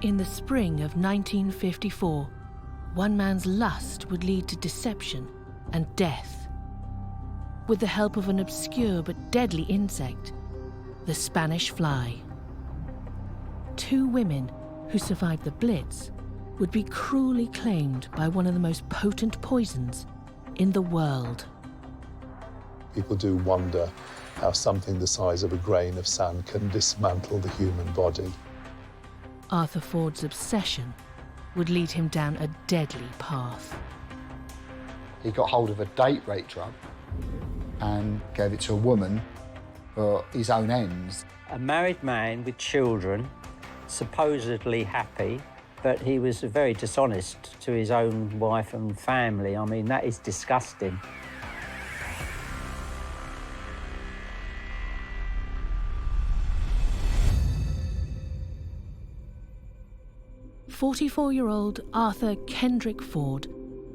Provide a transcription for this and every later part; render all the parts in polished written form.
In the spring of 1954, one man's lust would lead to deception and death. With the help of an obscure but deadly insect, the Spanish fly. 2 women who survived the Blitz would be cruelly claimed by one of the most potent poisons in the world. People do wonder how something the size of a grain of sand can dismantle the human body. Arthur Ford's obsession would lead him down a deadly path. He got hold of a date rape drug and gave it to a woman for his own ends. A married man with children, supposedly happy, but he was very dishonest to his own wife and family. I mean, that is disgusting. "44-year-old Arthur Kendrick Ford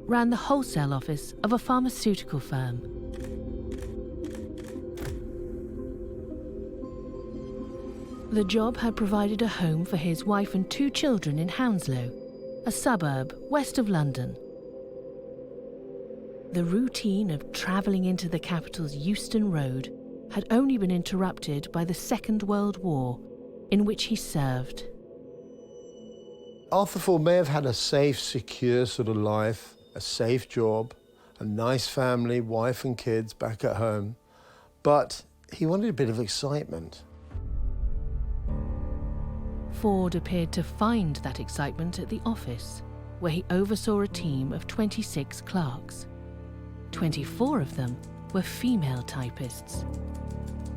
ran the wholesale office of a pharmaceutical firm. The job had provided a home for his wife and 2 children in Hounslow, a suburb west of London. The routine of travelling into the capital's Euston Road had only been interrupted by the Second World War, in which he served. Arthur Ford may have had a safe, secure sort of life, a safe job, a nice family, wife and kids back at home, but he wanted a bit of excitement. Ford appeared to find that excitement at the office, where he oversaw a team of 26 clerks. 24 of them were female typists.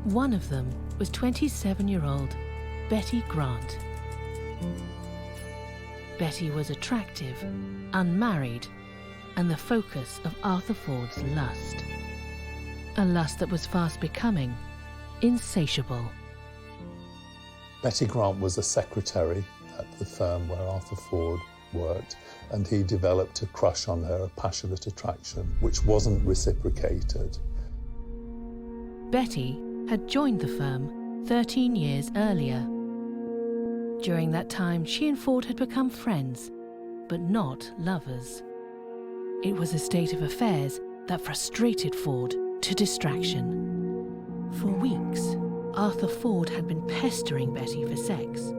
One of them was 27-year-old Betty Grant. Betty was attractive, unmarried, and the focus of Arthur Ford's lust. A lust that was fast becoming insatiable. Betty Grant was a secretary at the firm where Arthur Ford worked, and he developed a crush on her, a passionate attraction, which wasn't reciprocated. Betty had joined the firm 13 years earlier. During that time, she and Ford had become friends, but not lovers. It was a state of affairs that frustrated Ford to distraction. For weeks, Arthur Ford had been pestering Betty for sex.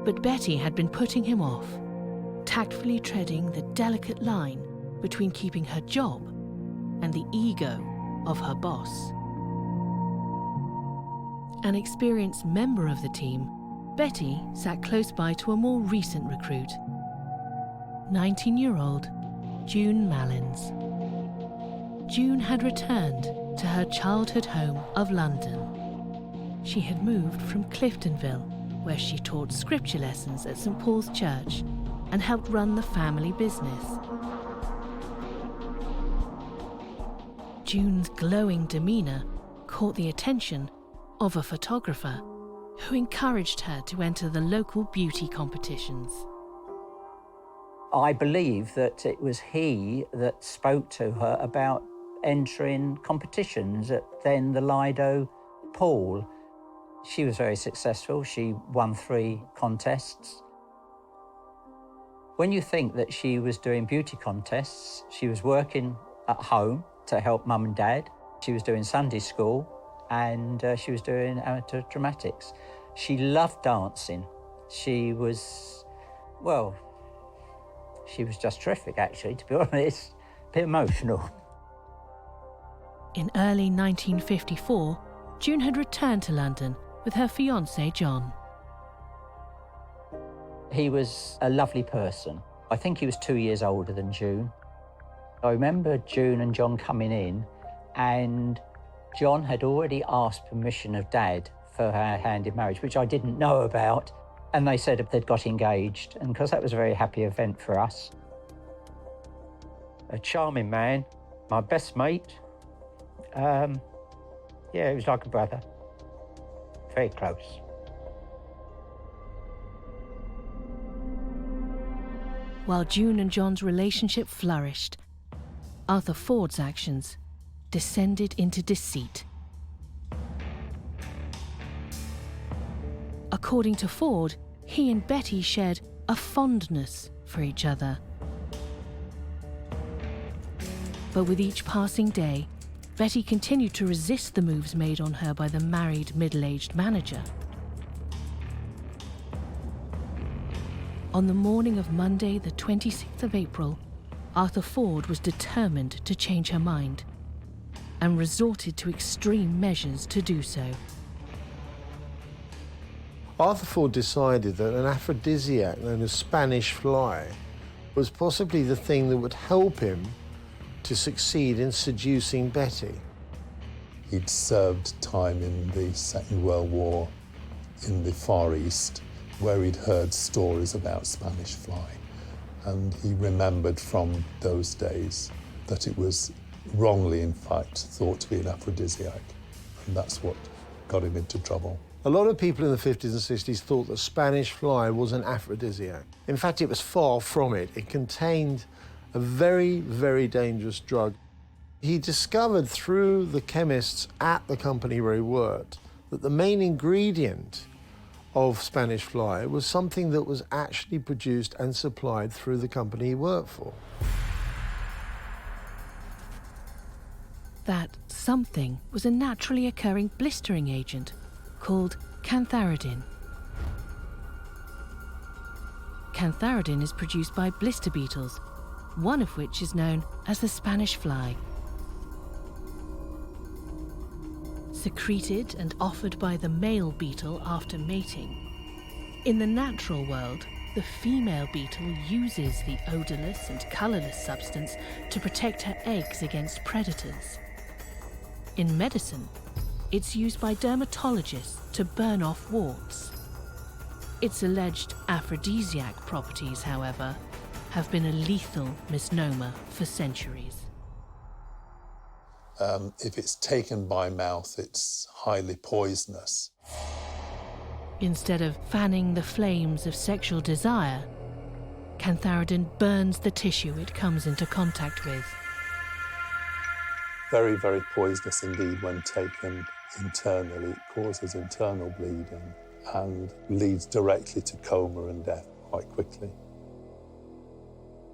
But Betty had been putting him off, tactfully treading the delicate line between keeping her job and the ego of her boss. An experienced member of the team, Betty sat close by to a more recent recruit, 19-year-old June Mallins. June had returned to her childhood home of London. She had moved from Cliftonville, where she taught scripture lessons at St. Paul's Church and helped run the family business. June's glowing demeanour caught the attention of a photographer who encouraged her to enter the local beauty competitions. I believe that it was he that spoke to her about entering competitions at then the Lido Pool. She was very successful. She won 3 contests. When you think that she was doing beauty contests, she was working at home to help mum and dad. She was doing Sunday school and she was doing amateur dramatics. She loved dancing. She was, well, she was just terrific, actually, to be honest. A bit emotional. In early 1954, June had returned to London with her fiancé, John. He was a lovely person. I think he was 2 years older than June. I remember June and John coming in, and John had already asked permission of Dad for her hand in marriage, which I didn't know about. And they said they'd got engaged, and because that was a very happy event for us. A charming man, my best mate. Yeah, he was like a brother. Very close. While June and John's relationship flourished, Arthur Ford's actions descended into deceit. According to Ford, he and Betty shared a fondness for each other. But with each passing day, Betty continued to resist the moves made on her by the married, middle-aged manager. On the morning of Monday, the 26th of April, Arthur Ford was determined to change her mind and resorted to extreme measures to do so. Arthur Ford decided that an aphrodisiac known as Spanish fly was possibly the thing that would help him to succeed in seducing Betty. He'd served time in the Second World War in the Far East, where he'd heard stories about Spanish fly. And he remembered from those days that it was wrongly, in fact, thought to be an aphrodisiac. And that's what got him into trouble. A lot of people in the 50s and 60s thought that Spanish fly was an aphrodisiac. In fact, it was far from it. It contained a very, very dangerous drug. He discovered through the chemists at the company where he worked that the main ingredient of Spanish fly was something that was actually produced and supplied through the company he worked for. That something was a naturally occurring blistering agent called cantharidin. Cantharidin is produced by blister beetles, one of which is known as the Spanish fly. Secreted and offered by the male beetle after mating. In the natural world, the female beetle uses the odourless and colourless substance to protect her eggs against predators. In medicine, it's used by dermatologists to burn off warts. Its alleged aphrodisiac properties, however, have been a lethal misnomer for centuries. If it's taken by mouth, it's highly poisonous. Instead of fanning the flames of sexual desire, cantharidin burns the tissue it comes into contact with. Very, very poisonous indeed when taken internally. It causes internal bleeding and leads directly to coma and death quite quickly.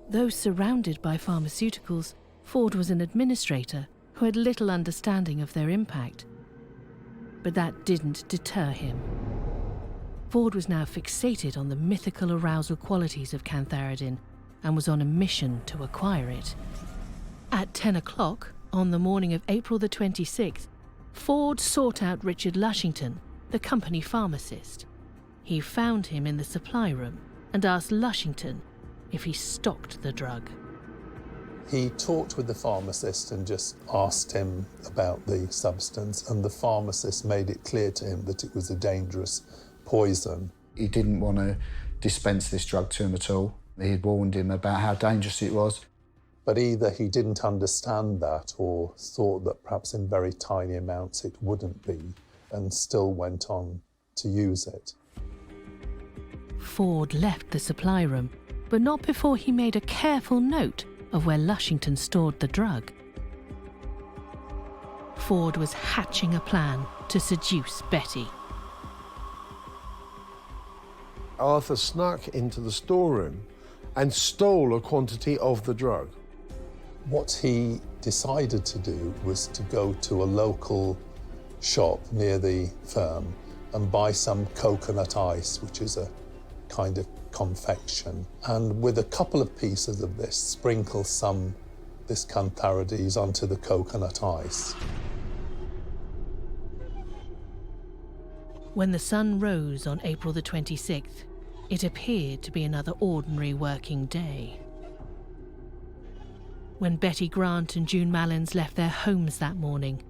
Though surrounded by pharmaceuticals, Ford was an administrator who had little understanding of their impact. But that didn't deter him. Ford was now fixated on the mythical arousal qualities of cantharidin and was on a mission to acquire it. At 10 o'clock, on the morning of April the 26th, Ford sought out Richard Lushington, the company pharmacist. He found him in the supply room and asked Lushington if he stocked the drug. He talked with the pharmacist and just asked him about the substance, and the pharmacist made it clear to him that it was a dangerous poison. He didn't want to dispense this drug to him at all. He had warned him about how dangerous it was. But either he didn't understand that or thought that perhaps in very tiny amounts it wouldn't be, and still went on to use it. Ford left the supply room, but not before he made a careful note of where Lushington stored the drug. Ford was hatching a plan to seduce Betty. Arthur snuck into the storeroom and stole a quantity of the drug. What he decided to do was to go to a local shop near the firm and buy some coconut ice, which is a kind of confection, and with a couple of pieces of this, sprinkle this cantharidin onto the coconut ice. When the sun rose on April the 26th, it appeared to be another ordinary working day. When Betty Grant and June Mallins left their homes that morning,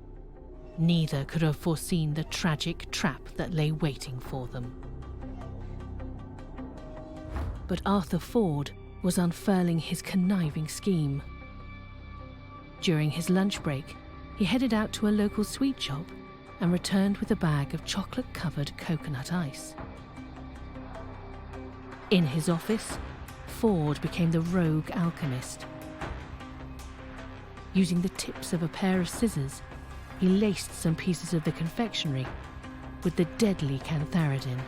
neither could have foreseen the tragic trap that lay waiting for them. But Arthur Ford was unfurling his conniving scheme. During his lunch break, he headed out to a local sweet shop and returned with a bag of chocolate-covered coconut ice. In his office, Ford became the rogue alchemist. Using the tips of a pair of scissors, he laced some pieces of the confectionery with the deadly cantharidin.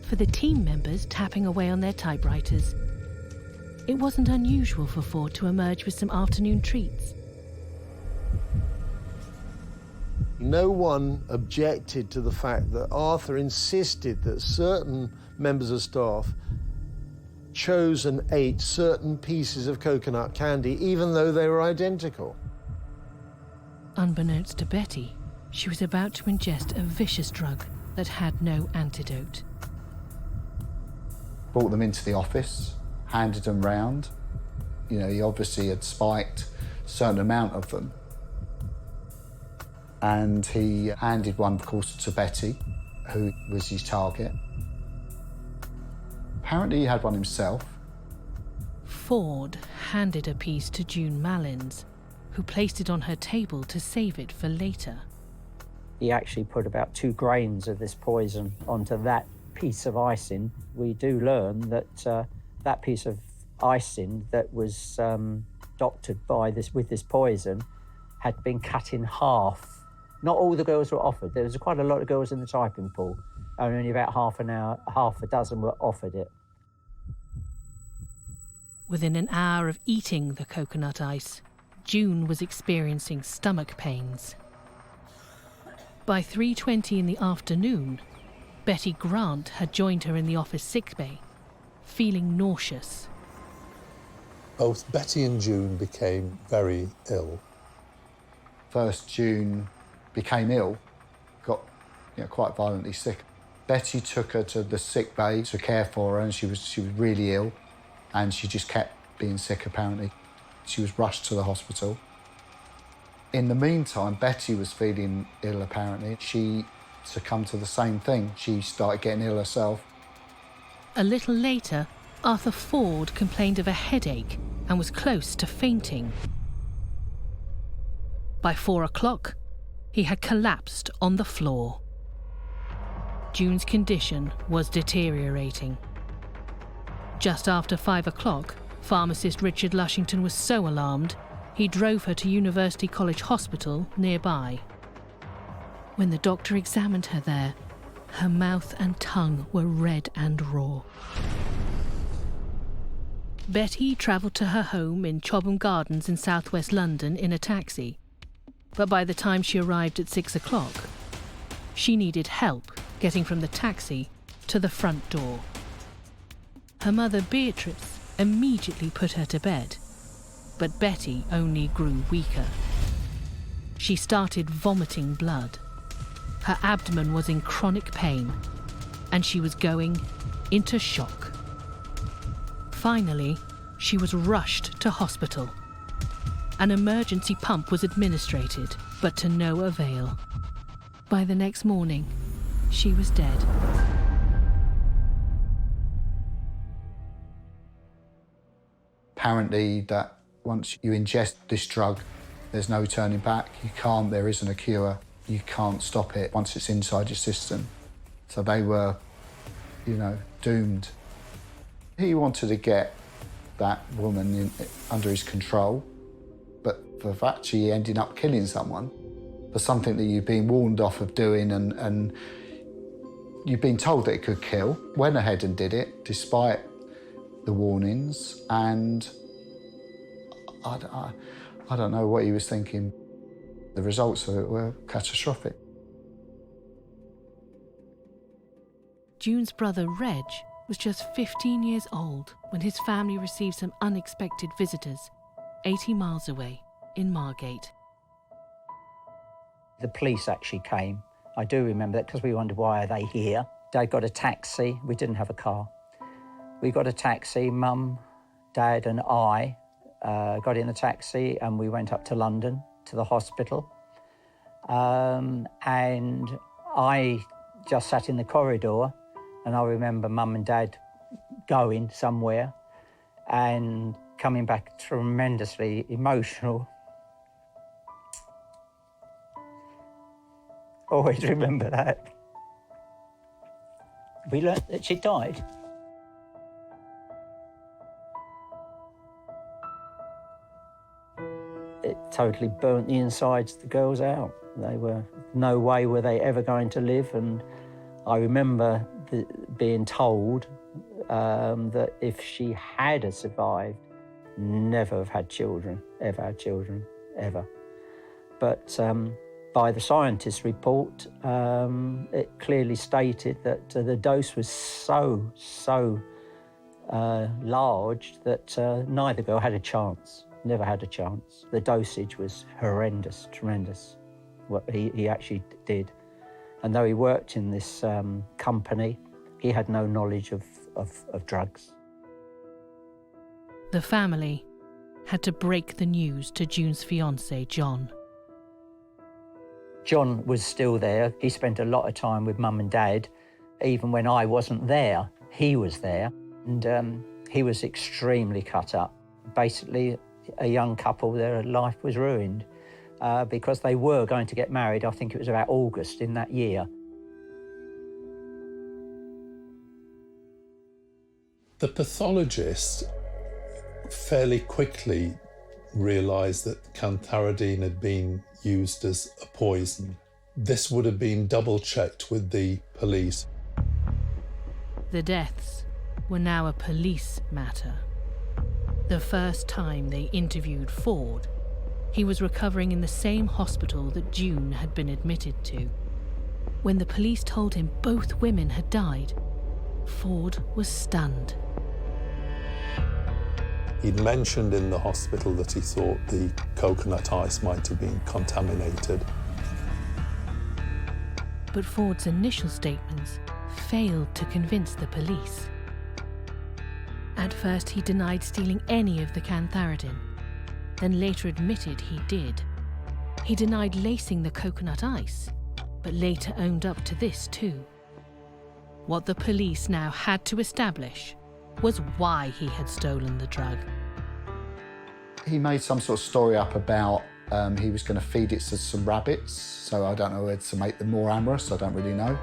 for the team members tapping away on their typewriters. It wasn't unusual for Ford to emerge with some afternoon treats. No one objected to the fact that Arthur insisted that certain members of staff chose and ate certain pieces of coconut candy, even though they were identical. Unbeknownst to Betty, she was about to ingest a vicious drug that had no antidote. Brought them into the office, handed them round. You know, he obviously had spiked a certain amount of them. And he handed one, of course, to Betty, who was his target. Apparently he had one himself. Ford handed a piece to June Mallins, who placed it on her table to save it for later. He actually put about 2 grains of this poison onto that piece of icing. We do learn that that piece of icing that was doctored with this poison had been cut in half. Not all the girls were offered. There was quite a lot of girls in the typing pool, and only about half a dozen were offered it. Within an hour of eating the coconut ice, June was experiencing stomach pains. By 3:20 in the afternoon, Betty Grant had joined her in the office sickbay, feeling nauseous. Both Betty and June became very ill. First, June became ill, got quite violently sick. Betty took her to the sick bay to care for her, and she was really ill, and she just kept being sick apparently. She was rushed to the hospital. In the meantime, Betty was feeling ill apparently. She succumbed to the same thing. She started getting ill herself. A little later, Arthur Ford complained of a headache and was close to fainting. By 4 o'clock, he had collapsed on the floor. June's condition was deteriorating. Just after 5 o'clock, pharmacist Richard Lushington was so alarmed, he drove her to University College Hospital nearby. When the doctor examined her there, her mouth and tongue were red and raw. Betty travelled to her home in Chobham Gardens in southwest London in a taxi. But by the time she arrived at 6 o'clock, she needed help getting from the taxi to the front door. Her mother, Beatrice, immediately put her to bed, but Betty only grew weaker. She started vomiting blood. Her abdomen was in chronic pain, and she was going into shock. Finally, she was rushed to hospital. An emergency pump was administered, but to no avail. By the next morning, she was dead. Apparently that once you ingest this drug, there's no turning back. There isn't a cure. You can't stop it once it's inside your system. So they were, doomed. He wanted to get that woman under his control, but the fact she ended up killing someone for something that you've been warned off of doing and you've been told that it could kill, went ahead and did it despite the warnings, and I don't know what he was thinking. The results of it were catastrophic. June's brother, Reg, was just 15 years old when his family received some unexpected visitors 80 miles away in Margate. The police actually came. I do remember that because we wondered, why are they here? Dad got a taxi. We didn't have a car. We got a taxi. Mum, Dad and I got in the taxi and we went up to London to the hospital. And I just sat in the corridor, and I remember Mum and Dad going somewhere and coming back tremendously emotional. Always remember that. We learnt that she died. It totally burnt the insides of the girls out. No way were they ever going to live, and I remember being told that if she had survived, never have had children, ever. But by the scientist's report, it clearly stated that the dose was so large that neither girl had a chance, never had a chance. The dosage was horrendous, tremendous, what he actually did. And though he worked in this company, he had no knowledge of drugs. The family had to break the news to June's fiancé, John. John was still there. He spent a lot of time with Mum and Dad. Even when I wasn't there, he was there. And he was extremely cut up. Basically, a young couple, their life was ruined because they were going to get married. I think it was about August in that year. The pathologist fairly quickly realised that cantharidin had been used as a poison. This would have been double-checked with the police. The deaths were now a police matter. The first time they interviewed Ford, he was recovering in the same hospital that June had been admitted to. When the police told him both women had died, Ford was stunned. He'd mentioned in the hospital that he thought the coconut ice might have been contaminated. But Ford's initial statements failed to convince the police. At first, he denied stealing any of the cantharidin, then later admitted he did. He denied lacing the coconut ice, but later owned up to this too. What the police now had to establish was why he had stolen the drug. He made some sort of story up about he was going to feed it to some rabbits, so I don't know whether to make them more amorous, I don't really know.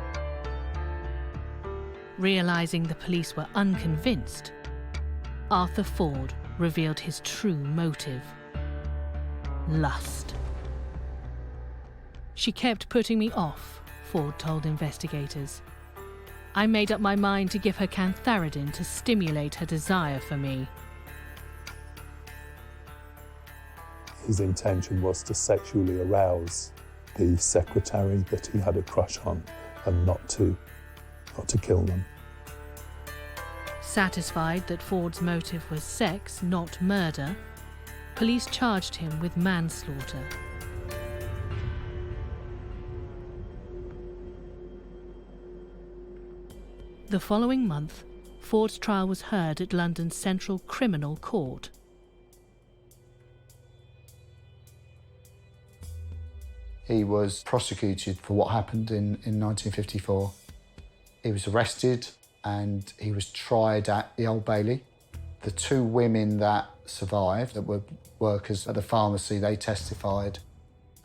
Realising the police were unconvinced, Arthur Ford revealed his true motive: lust. "She kept putting me off," Ford told investigators. "I made up my mind to give her cantharidin to stimulate her desire for me." His intention was to sexually arouse the secretary that he had a crush on and not to kill them. Satisfied that Ford's motive was sex, not murder, police charged him with manslaughter. The following month, Ford's trial was heard at London's Central Criminal Court. He was prosecuted for what happened in 1954. He was arrested and he was tried at the Old Bailey. The two women that survived, that were workers at the pharmacy, they testified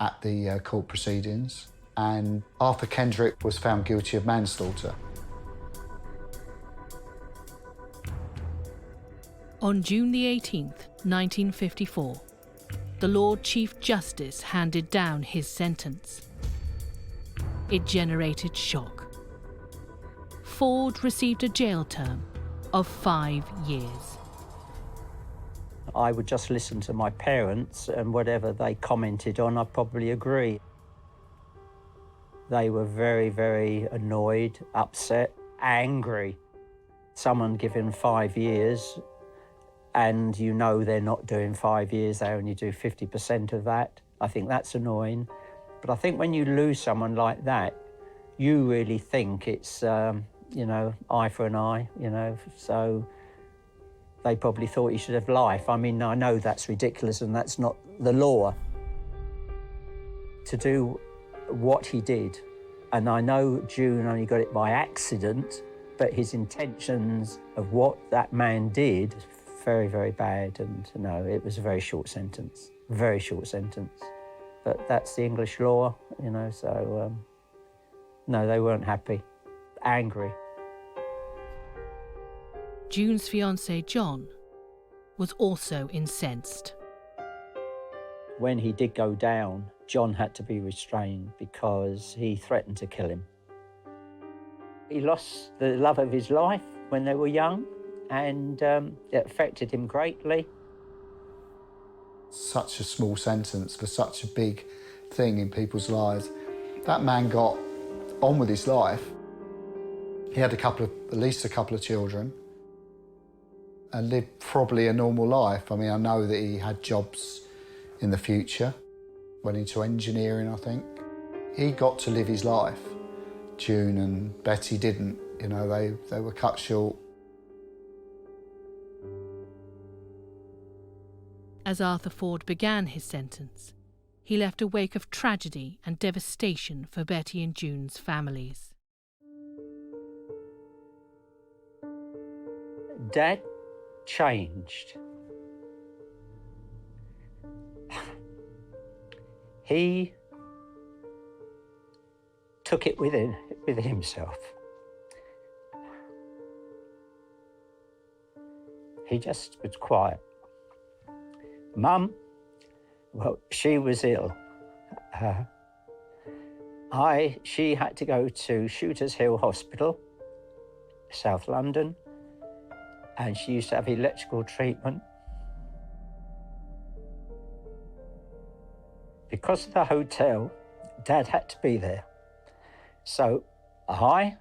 at the court proceedings. And Arthur Kendrick was found guilty of manslaughter. On June the 18th, 1954, the Lord Chief Justice handed down his sentence. It generated shock. Ford received a jail term of 5 years. I would just listen to my parents, and whatever they commented on, I'd probably agree. They were very, very annoyed, upset, angry. Someone given 5 years, and you know they're not doing 5 years, they only do 50% of that. I think that's annoying. But I think when you lose someone like that, you really think it's, eye for an eye, so they probably thought he should have life. I mean, I know that's ridiculous and that's not the law. To do what he did, and I know June only got it by accident, but his intentions of what that man did, very, very bad, and no, it was a very short sentence. But that's the English law, so no, they weren't happy, angry. June's fiancé, John, was also incensed. When he did go down, John had to be restrained because he threatened to kill him. He lost the love of his life when they were young, and it affected him greatly. Such a small sentence for such a big thing in people's lives. That man got on with his life. He had at least a couple of children and lived probably a normal life. I mean, I know that he had jobs in the future, went into engineering, I think. He got to live his life. June and Betty didn't, you know, they were cut short. As Arthur Ford began his sentence, he left a wake of tragedy and devastation for Betty and June's families. Dad changed. He took it within himself. He just was quiet. Mum, well, she was ill. She had to go to Shooters Hill Hospital, South London, and she used to have electrical treatment. Because of the hotel, Dad had to be there. So I,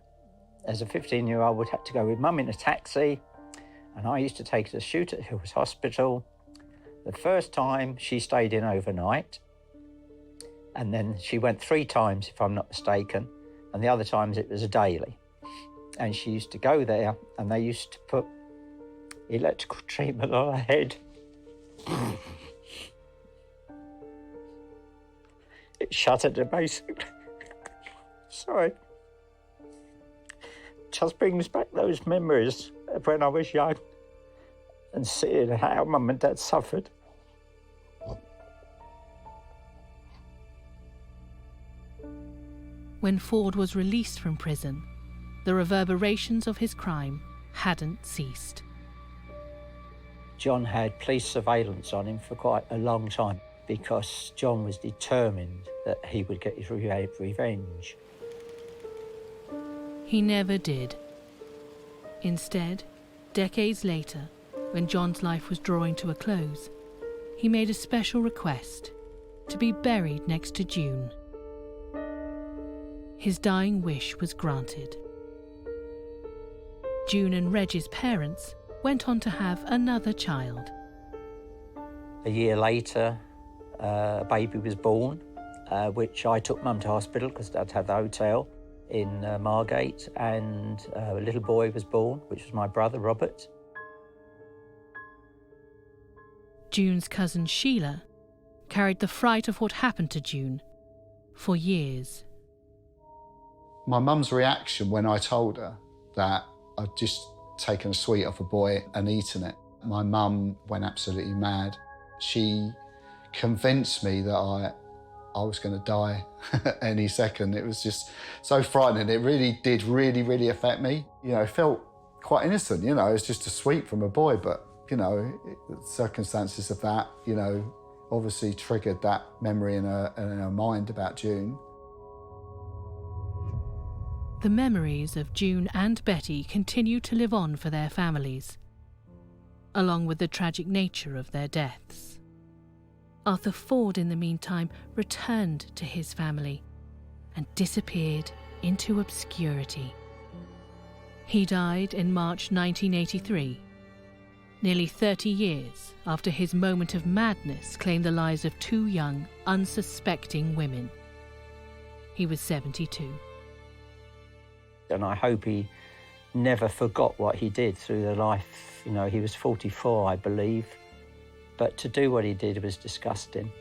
as a 15-year-old, would have to go with Mum in a taxi, and I used to take her to Shooters Hill Hospital. The first time she stayed in overnight, and then she went 3 times, if I'm not mistaken, and the other times it was a daily. And she used to go there, and they used to put electrical treatment on her head. It shuttered her, basically. Sorry. Just brings back those memories of when I was young and seeing how Mum and Dad suffered. When Ford was released from prison, the reverberations of his crime hadn't ceased. John had police surveillance on him for quite a long time because John was determined that he would get his revenge. He never did. Instead, decades later, when John's life was drawing to a close, he made a special request to be buried next to June. His dying wish was granted. June and Reg's parents went on to have another child. A year later, a baby was born, which I took Mum to hospital because Dad had the hotel in Margate, and a little boy was born, which was my brother, Robert. June's cousin Sheila carried the fright of what happened to June for years. My mum's reaction when I told her that I'd just taken a sweet off a boy and eaten it, my mum went absolutely mad. She convinced me that I was going to die any second. It was just so frightening. It really did really affect me. You know, it felt quite innocent, you know, it's just a sweet from a boy, but, you know, the circumstances of that, you know, obviously triggered that memory in her mind about June. The memories of June and Betty continue to live on for their families, along with the tragic nature of their deaths. Arthur Ford, in the meantime, returned to his family and disappeared into obscurity. He died in March 1983, nearly 30 years after his moment of madness claimed the lives of 2 young, unsuspecting women. He was 72. And I hope he never forgot what he did through the life. You know, he was 44, I believe. But to do what he did was disgusting.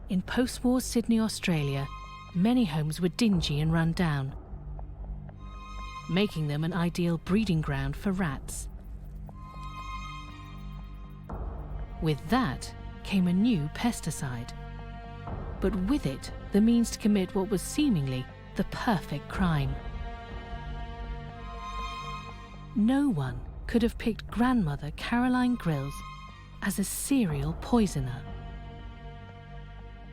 In post-war Sydney, Australia, many homes were dingy and run down, making them an ideal breeding ground for rats. With that came a new pesticide, but with it the means to commit what was seemingly the perfect crime. No one could have picked grandmother Caroline Grills as a serial poisoner.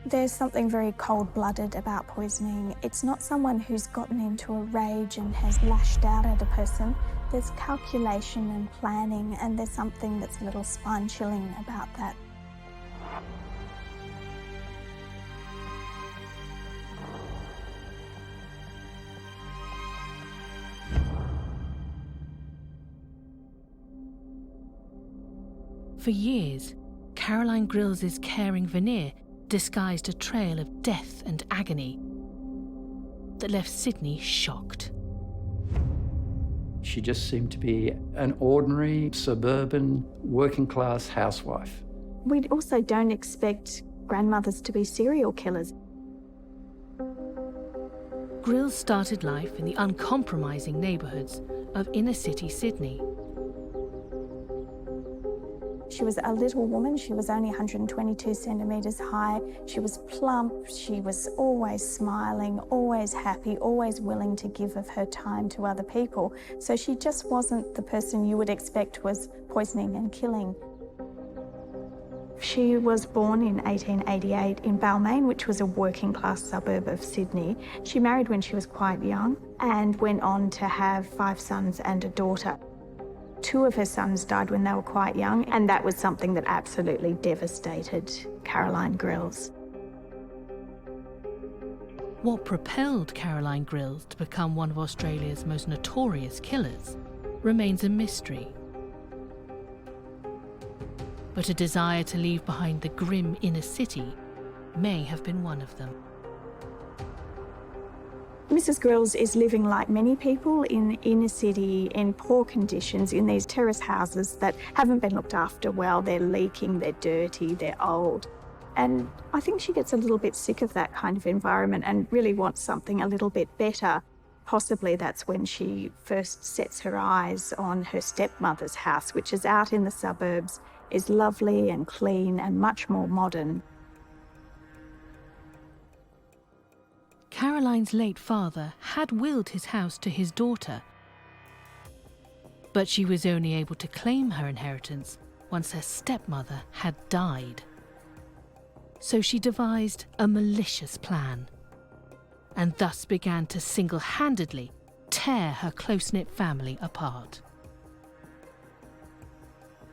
There's something very cold-blooded about poisoning. It's not someone who's gotten into a rage and has lashed out at a person. There's calculation and planning, and there's something that's a little spine-chilling about that. For years, Caroline Grills' caring veneer disguised a trail of death and agony that left Sydney shocked. She just seemed to be an ordinary, suburban, working-class housewife. We also don't expect grandmothers to be serial killers. Grills started life in the uncompromising neighbourhoods of inner-city Sydney. She was a little woman. She was only 122 centimetres high. She was plump. She was always smiling, always happy, always willing to give of her time to other people. So she just wasn't the person you would expect was poisoning and killing. She was born in 1888 in Balmain, which was a working-class suburb of Sydney. She married when she was quite young and went on to have 5 sons and a daughter. 2 of her sons died when they were quite young, and that was something that absolutely devastated Caroline Grills. What propelled Caroline Grills to become one of Australia's most notorious killers remains a mystery. But a desire to leave behind the grim inner city may have been one of them. Mrs. Grills is living like many people in the inner city in poor conditions in these terrace houses that haven't been looked after well. They're leaking, they're dirty, they're old. And I think she gets a little bit sick of that kind of environment and really wants something a little bit better. Possibly that's when she first sets her eyes on her stepmother's house, which is out in the suburbs, is lovely and clean and much more modern. Caroline's late father had willed his house to his daughter, but she was only able to claim her inheritance once her stepmother had died. So she devised a malicious plan, and thus began to single-handedly tear her close-knit family apart.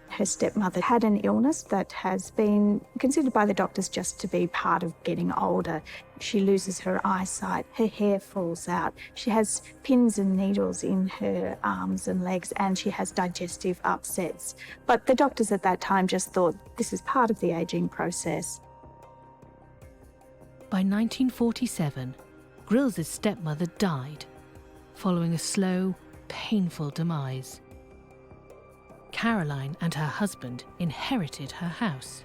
Her stepmother had an illness that has been considered by the doctors just to be part of getting older. She loses her eyesight, her hair falls out, she has pins and needles in her arms and legs, and she has digestive upsets. But the doctors at that time just thought this is part of the ageing process. By 1947, Grills' stepmother died, following a slow, painful demise. Caroline and her husband inherited her house.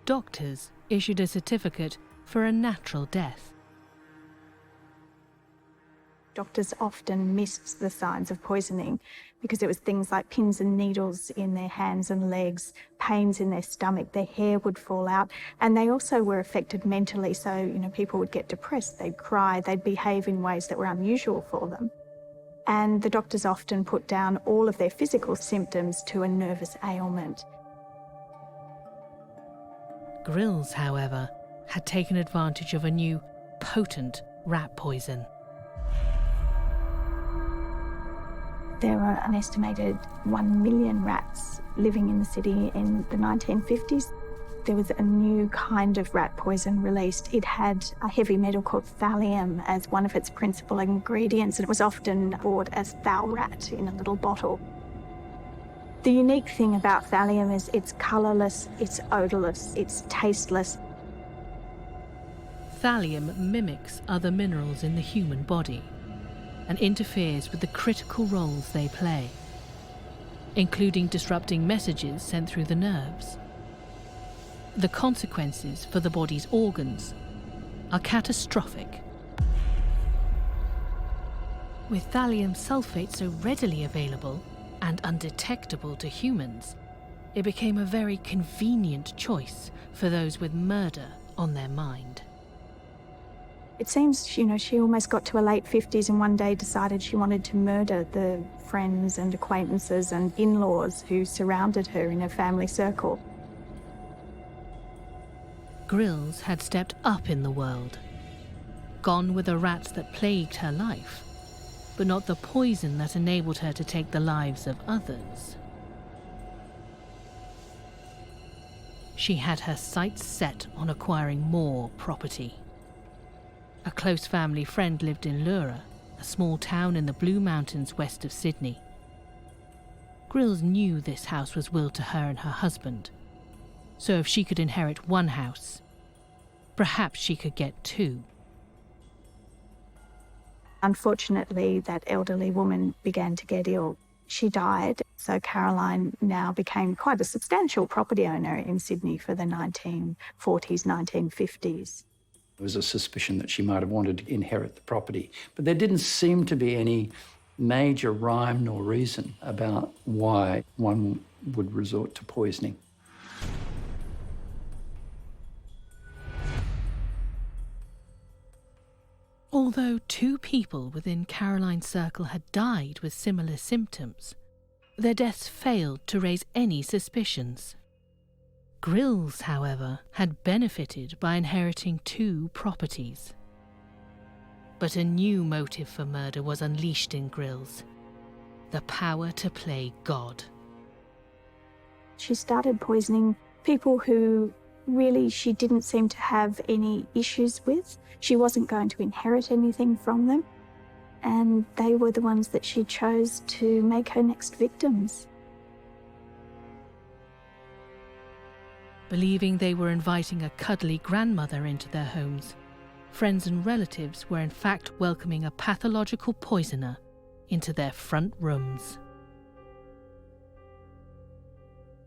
Doctors issued a certificate for a natural death. Doctors often missed the signs of poisoning because it was things like pins and needles in their hands and legs, pains in their stomach, their hair would fall out, and they also were affected mentally. So, people would get depressed, they'd cry, they'd behave in ways that were unusual for them. And the doctors often put down all of their physical symptoms to a nervous ailment. Grills, however, had taken advantage of a new, potent rat poison. There were an estimated 1 million rats living in the city in the 1950s. There was a new kind of rat poison released. It had a heavy metal called thallium as one of its principal ingredients, and it was often bought as thalrat in a little bottle. The unique thing about thallium is it's colourless, it's odourless, it's tasteless. Thallium mimics other minerals in the human body and interferes with the critical roles they play, including disrupting messages sent through the nerves. The consequences for the body's organs are catastrophic. With thallium sulfate so readily available and undetectable to humans, it became a very convenient choice for those with murder on their mind. It seems, she almost got to her late 50s and one day decided she wanted to murder the friends and acquaintances and in-laws who surrounded her in her family circle. Grills had stepped up in the world. Gone were the rats that plagued her life, but not the poison that enabled her to take the lives of others. She had her sights set on acquiring more property. A close family friend lived in Lura, a small town in the Blue Mountains west of Sydney. Grills knew this house was willed to her and her husband, so if she could inherit one house, perhaps she could get two. Unfortunately, that elderly woman began to get ill. She died, so Caroline now became quite a substantial property owner in Sydney for the 1940s, 1950s. There was a suspicion that she might have wanted to inherit the property, but there didn't seem to be any major rhyme nor reason about why one would resort to poisoning. Although 2 people within Caroline's circle had died with similar symptoms, their deaths failed to raise any suspicions. Grills, however, had benefited by inheriting 2 properties. But a new motive for murder was unleashed in Grills: the power to play God. She started poisoning people who really she didn't seem to have any issues with. She wasn't going to inherit anything from them, and they were the ones that she chose to make her next victims. Believing they were inviting a cuddly grandmother into their homes, friends and relatives were in fact welcoming a pathological poisoner into their front rooms.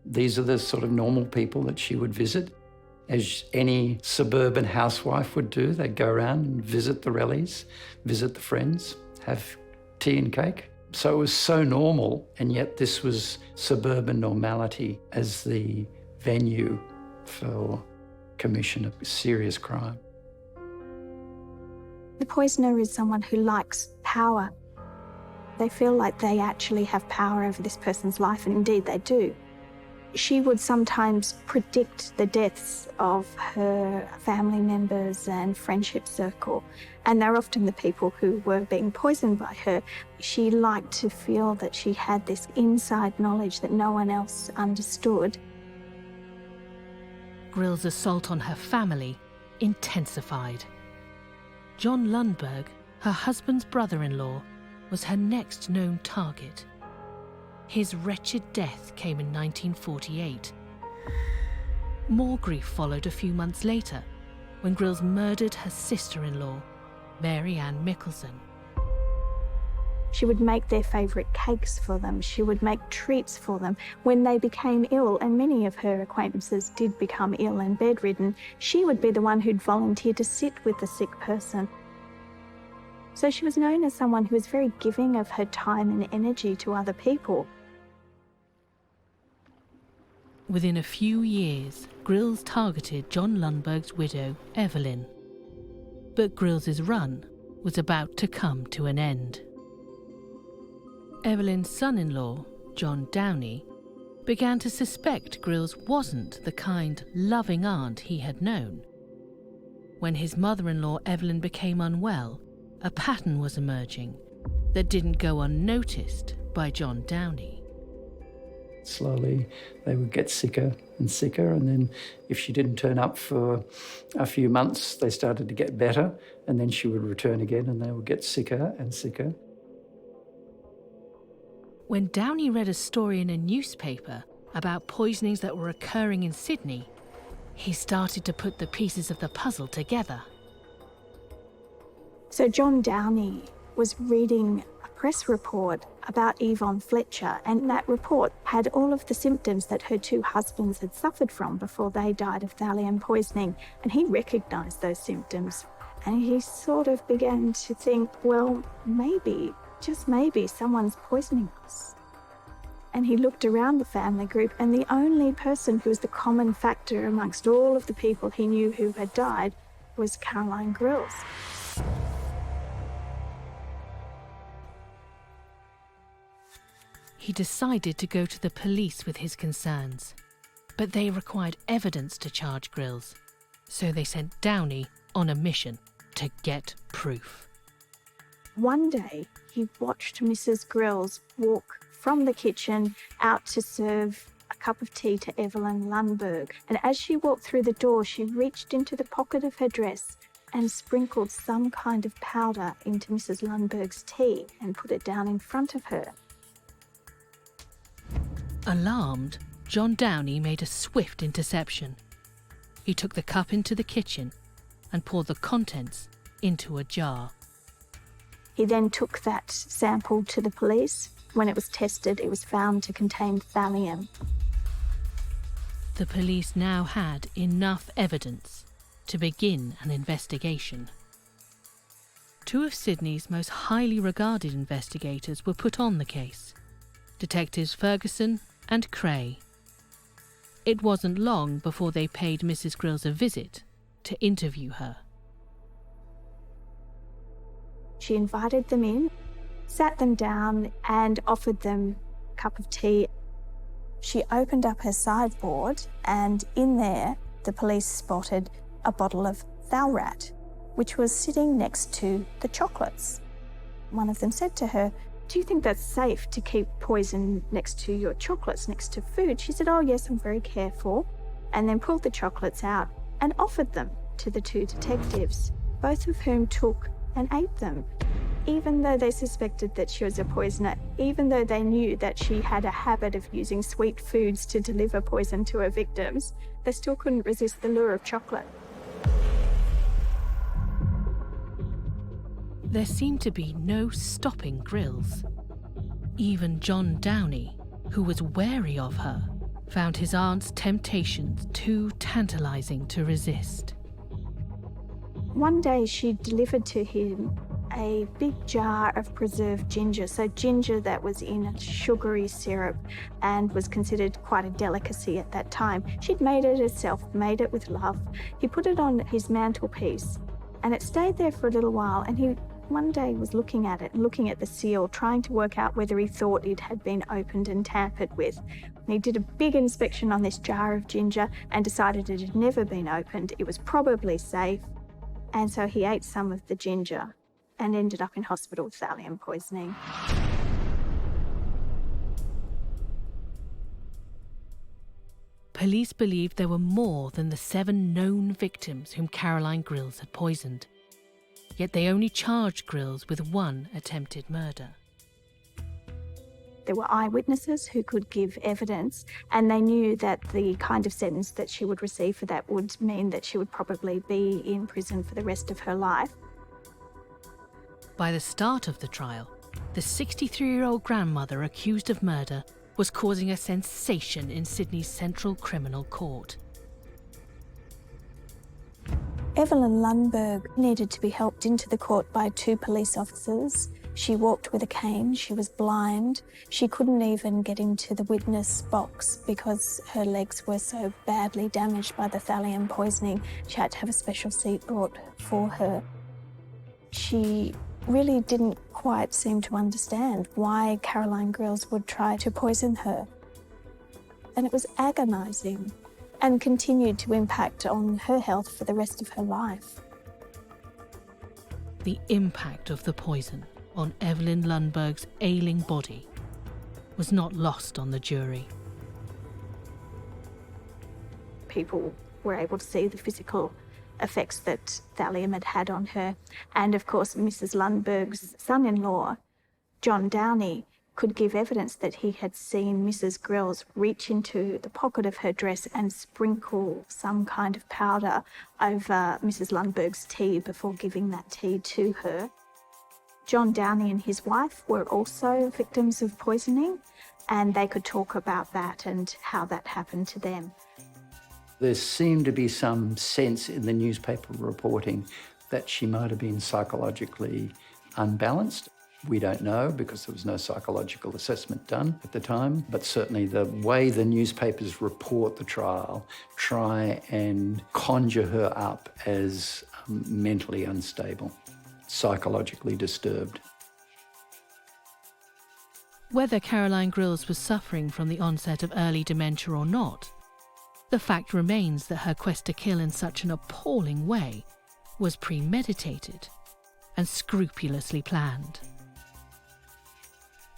These are the sort of normal people that she would visit, as any suburban housewife would do. They'd go around and visit the rellies, visit the friends, have tea and cake. So it was so normal, and yet this was suburban normality as the venue for commission of serious crime. The poisoner is someone who likes power. They feel like they actually have power over this person's life, and indeed they do. She would sometimes predict the deaths of her family members and friendship circle, and they're often the people who were being poisoned by her. She liked to feel that she had this inside knowledge that no one else understood. Grill's assault on her family intensified. John Lundberg, her husband's brother-in-law, was her next known target. His wretched death came in 1948. More grief followed a few months later, when Grills murdered her sister-in-law, Mary Ann Mickelson. She would make their favourite cakes for them. She would make treats for them. When they became ill, and many of her acquaintances did become ill and bedridden, she would be the one who'd volunteer to sit with the sick person. So she was known as someone who was very giving of her time and energy to other people. Within a few years, Grills targeted John Lundberg's widow, Evelyn. But Grills's run was about to come to an end. Evelyn's son-in-law, John Downey, began to suspect Grills wasn't the kind, loving aunt he had known. When his mother-in-law Evelyn became unwell, a pattern was emerging that didn't go unnoticed by John Downey. Slowly, they would get sicker and sicker, and then if she didn't turn up for a few months, they started to get better, and then she would return again and they would get sicker and sicker. When Downey read a story in a newspaper about poisonings that were occurring in Sydney, he started to put the pieces of the puzzle together. So John Downey was reading a press report about Yvonne Fletcher, and that report had all of the symptoms that her 2 husbands had suffered from before they died of thallium poisoning, and he recognised those symptoms. And he sort of began to think, well, maybe, just maybe, someone's poisoning us. And he looked around the family group, and the only person who was the common factor amongst all of the people he knew who had died was Caroline Grills. He decided to go to the police with his concerns, but they required evidence to charge Grills, so they sent Downey on a mission to get proof. One day, he watched Mrs. Grills walk from the kitchen out to serve a cup of tea to Evelyn Lundberg, and as she walked through the door, she reached into the pocket of her dress and sprinkled some kind of powder into Mrs. Lundberg's tea and put it down in front of her. Alarmed, John Downey made a swift interception. He took the cup into the kitchen and poured the contents into a jar. He then took that sample to the police. When it was tested, it was found to contain thallium. The police now had enough evidence to begin an investigation. Two of Sydney's most highly regarded investigators were put on the case, Detectives Ferguson and Cray. It wasn't long before they paid Mrs. Grills a visit to interview her. She invited them in, sat them down and offered them a cup of tea. She opened up her sideboard and in there the police spotted a bottle of thalrat, which was sitting next to the chocolates. One of them said to her, "Do you think that's safe to keep poison next to your chocolates, next to food?" She said, "Oh yes, I'm very careful," and then pulled the chocolates out and offered them to the two detectives, both of whom took and ate them. Even though they suspected that she was a poisoner, even though they knew that she had a habit of using sweet foods to deliver poison to her victims, they still couldn't resist the lure of chocolate. There seemed to be no stopping Grills. Even John Downey, who was wary of her, found his aunt's temptations too tantalising to resist. One day she delivered to him a big jar of preserved ginger, so ginger that was in a sugary syrup and was considered quite a delicacy at that time. She'd made it herself, made it with love. He put it on his mantelpiece and it stayed there for a little while, and he one day was looking at it, looking at the seal, trying to work out whether he thought it had been opened and tampered with. And he did a big inspection on this jar of ginger and decided it had never been opened. It was probably safe. And so he ate some of the ginger and ended up in hospital with thallium poisoning. Police believed there were more than the 7 known victims whom Caroline Grills had poisoned. Yet they only charged Grills with 1 attempted murder. There were eyewitnesses who could give evidence, and they knew that the kind of sentence that she would receive for that would mean that she would probably be in prison for the rest of her life. By the start of the trial, the 63-year-old grandmother accused of murder was causing a sensation in Sydney's Central Criminal Court. Evelyn Lundberg needed to be helped into the court by 2 police officers. She walked with a cane, she was blind, she couldn't even get into the witness box because her legs were so badly damaged by the thallium poisoning. She had to have a special seat brought for her. She really didn't quite seem to understand why Caroline Grills would try to poison her. And it was agonising and continued to impact on her health for the rest of her life. The impact of the poison on Evelyn Lundberg's ailing body was not lost on the jury. People were able to see the physical effects that thallium had had on her. And of course, Mrs. Lundberg's son-in-law, John Downey, could give evidence that he had seen Mrs. Grills reach into the pocket of her dress and sprinkle some kind of powder over Mrs. Lundberg's tea before giving that tea to her. John Downey and his wife were also victims of poisoning, and they could talk about that and how that happened to them. There seemed to be some sense in the newspaper reporting that she might have been psychologically unbalanced. We don't know because there was no psychological assessment done at the time, but certainly the way the newspapers report the trial try and conjure her up as mentally unstable. psychologically disturbed. Whether Caroline Grills was suffering from the onset of early dementia or not, the fact remains that her quest to kill in such an appalling way was premeditated and scrupulously planned.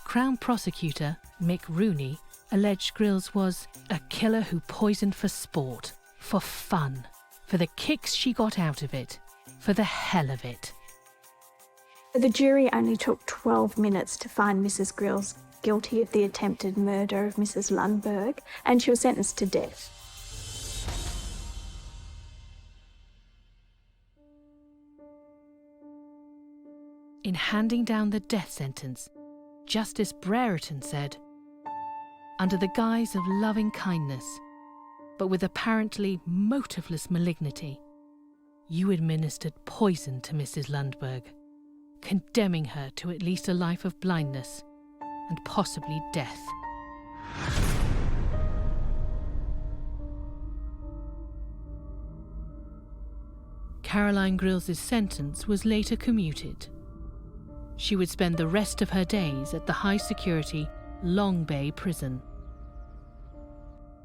Crown prosecutor Mick Rooney alleged Grills was a killer who poisoned for sport, for fun, for the kicks she got out of it, for the hell of it. The jury only took 12 minutes to find Mrs. Grills guilty of the attempted murder of Mrs. Lundberg, and she was sentenced to death. In handing down the death sentence, Justice Brereton said, "Under the guise of loving kindness, but with apparently motiveless malignity, you administered poison to Mrs. Lundberg, condemning her to at least a life of blindness and possibly death." Caroline Grills' sentence was later commuted. She would spend the rest of her days at the high-security Long Bay prison.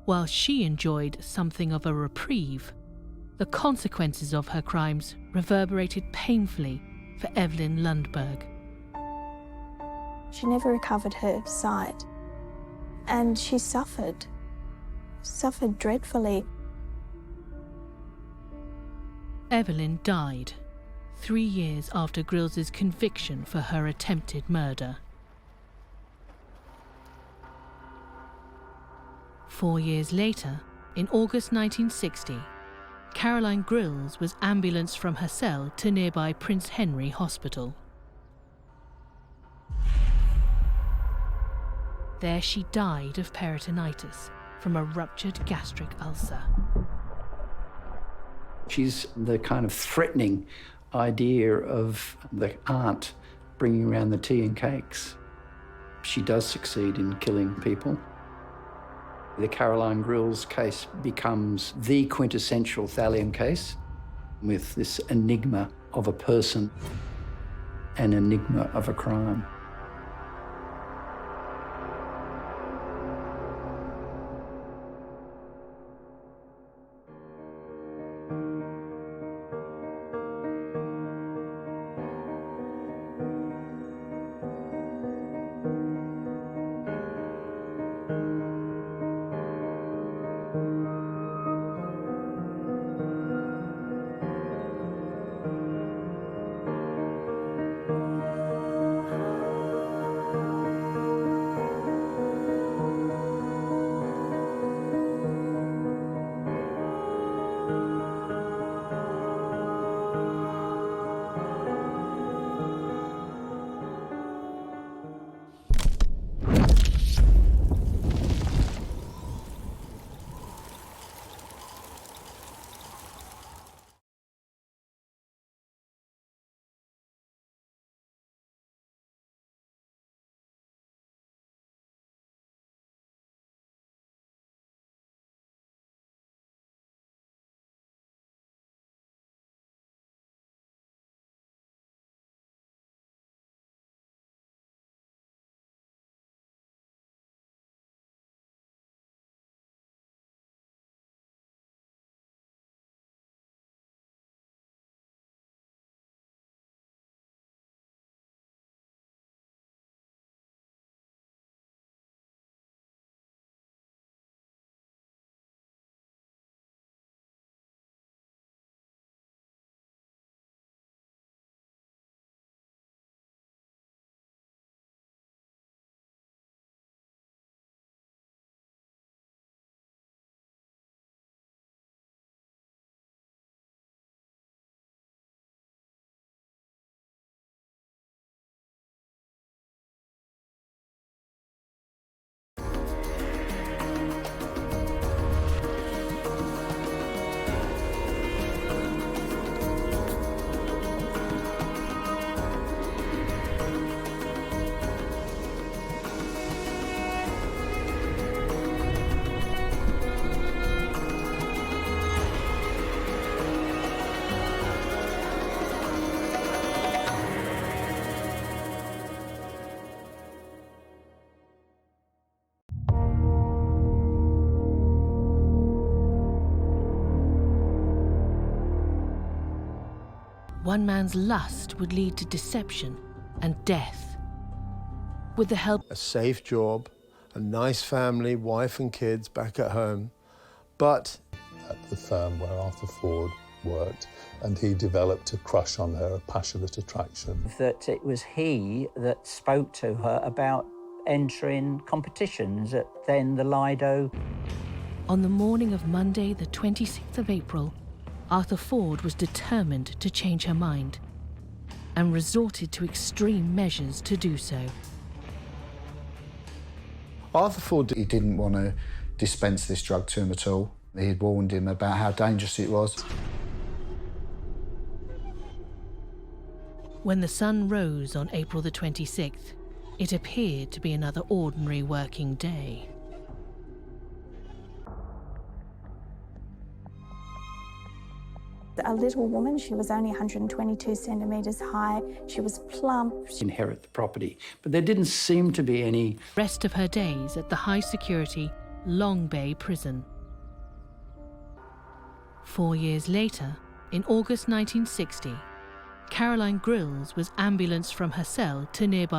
While she enjoyed something of a reprieve, the consequences of her crimes reverberated painfully for Evelyn Lundberg. She never recovered her sight, and she suffered dreadfully. Evelyn died 3 years after Grills' conviction for her attempted murder. 4 years later, in August 1960, Caroline Grills was ambulanced from her cell to nearby Prince Henry Hospital. There she died of peritonitis from a ruptured gastric ulcer. She's the kind of threatening idea of the aunt bringing around the tea and cakes. She does succeed in killing people. The Caroline Grills case becomes the quintessential thallium case, with this enigma of a person, an enigma of a crime. one man's lust would lead to deception and death. With the help A safe job, a nice family, wife and kids back at home, but at the firm where Arthur Ford worked, and he developed a crush on her, a passionate attraction. That it was he that spoke to her about entering competitions at then the Lido. On the morning of Monday, the 26th of April, Arthur Ford was determined to change her mind and resorted to extreme measures to do so. Arthur Ford He didn't want to dispense this drug to him at all. He had warned him about how dangerous it was. When the sun rose on April the 26th, it appeared to be another ordinary working day. A little woman, she was only 122 centimetres high, she was plump. Inherit the property. But there didn't seem to be any Rest of her days at the high-security Long Bay prison. 4 years later, in August 1960, Caroline Grills was ambulanced from her cell to nearby